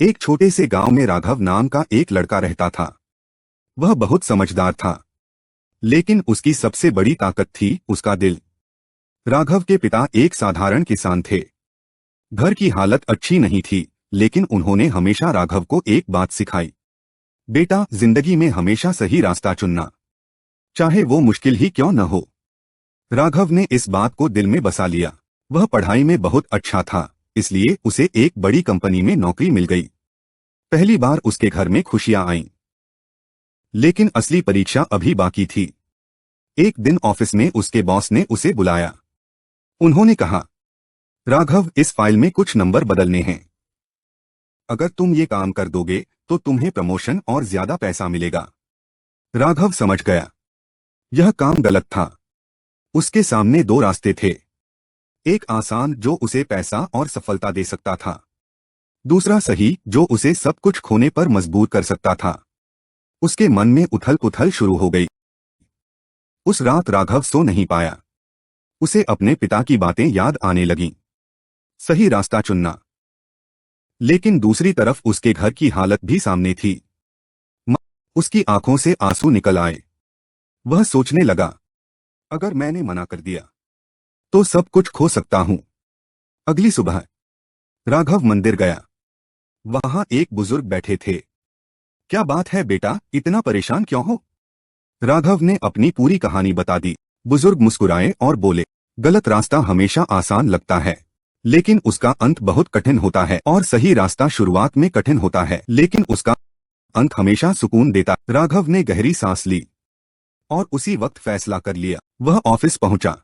एक छोटे से गांव में राघव नाम का एक लड़का रहता था। वह बहुत समझदार था, लेकिन उसकी सबसे बड़ी ताकत थी उसका दिल। राघव के पिता एक साधारण किसान थे। घर की हालत अच्छी नहीं थी, लेकिन उन्होंने हमेशा राघव को एक बात सिखाई, बेटा, जिंदगी में हमेशा सही रास्ता चुनना, चाहे वो मुश्किल ही क्यों न हो। राघव ने इस बात को दिल में बसा लिया। वह पढ़ाई में बहुत अच्छा था, इसलिए उसे एक बड़ी कंपनी में नौकरी मिल गई। पहली बार उसके घर में खुशियां आईं। लेकिन असली परीक्षा अभी बाकी थी। एक दिन ऑफिस में उसके बॉस ने उसे बुलाया। उन्होंने कहा, राघव, इस फाइल में कुछ नंबर बदलने हैं। अगर तुम ये काम कर दोगे तो तुम्हें प्रमोशन और ज्यादा पैसा मिलेगा। राघव समझ गया, यह काम गलत था। उसके सामने दो रास्ते थे, एक आसान जो उसे पैसा और सफलता दे सकता था, दूसरा सही जो उसे सब कुछ खोने पर मजबूर कर सकता था। उसके मन में उथल पुथल शुरू हो गई। उस रात राघव सो नहीं पाया। उसे अपने पिता की बातें याद आने लगीं। सही रास्ता चुनना। लेकिन दूसरी तरफ उसके घर की हालत भी सामने थी। उसकी आंखों से आंसू निकल आए। वह सोचने लगा, अगर मैंने मना कर दिया तो सब कुछ खो सकता हूं। अगली सुबह राघव मंदिर गया। वहां एक बुजुर्ग बैठे थे। क्या बात है बेटा, इतना परेशान क्यों हो? राघव ने अपनी पूरी कहानी बता दी। बुजुर्ग मुस्कुराए और बोले, गलत रास्ता हमेशा आसान लगता है, लेकिन उसका अंत बहुत कठिन होता है, और सही रास्ता शुरुआत में कठिन होता है, लेकिन उसका अंत हमेशा सुकून देता। राघव ने गहरी सांस ली और उसी वक्त फैसला कर लिया। वह ऑफिस पहुंचा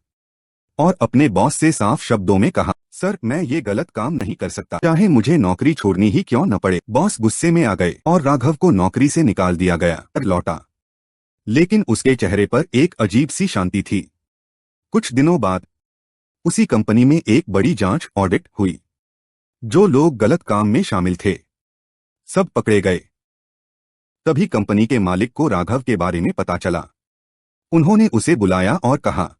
और अपने बॉस से साफ शब्दों में कहा, सर, मैं ये गलत काम नहीं कर सकता, चाहे मुझे नौकरी छोड़नी ही क्यों न पड़े। बॉस गुस्से में आ गए और राघव को नौकरी से निकाल दिया गया। लौटा, लेकिन उसके चेहरे पर एक अजीब सी शांति थी। कुछ दिनों बाद उसी कंपनी में एक बड़ी जांच ऑडिट हुई। जो लोग गलत काम में शामिल थे सब पकड़े गए। तभी कंपनी के मालिक को राघव के बारे में पता चला। उन्होंने उसे बुलाया और कहा,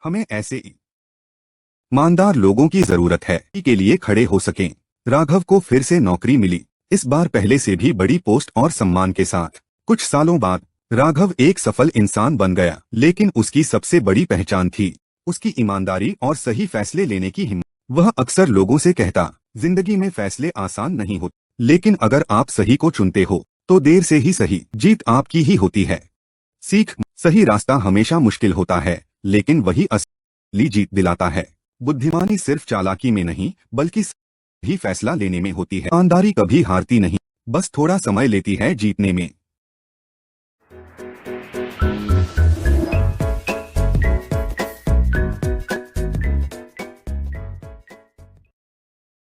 हमें ऐसे ईमानदार लोगों की जरूरत है के लिए खड़े हो सकें। राघव को फिर से नौकरी मिली, इस बार पहले से भी बड़ी पोस्ट और सम्मान के साथ। कुछ सालों बाद राघव एक सफल इंसान बन गया, लेकिन उसकी सबसे बड़ी पहचान थी उसकी ईमानदारी और सही फैसले लेने की हिम्मत। वह अक्सर लोगों से कहता, जिंदगी में फैसले आसान नहीं होते, लेकिन अगर आप सही को चुनते हो तो देर से ही सही जीत आपकी ही होती है। सीख, सही रास्ता हमेशा मुश्किल होता है, लेकिन वही असली जीत दिलाता है। बुद्धिमानी सिर्फ चालाकी में नहीं, बल्कि सही फैसला लेने में होती है। ईमानदारी कभी हारती नहीं, बस थोड़ा समय लेती है जीतने में।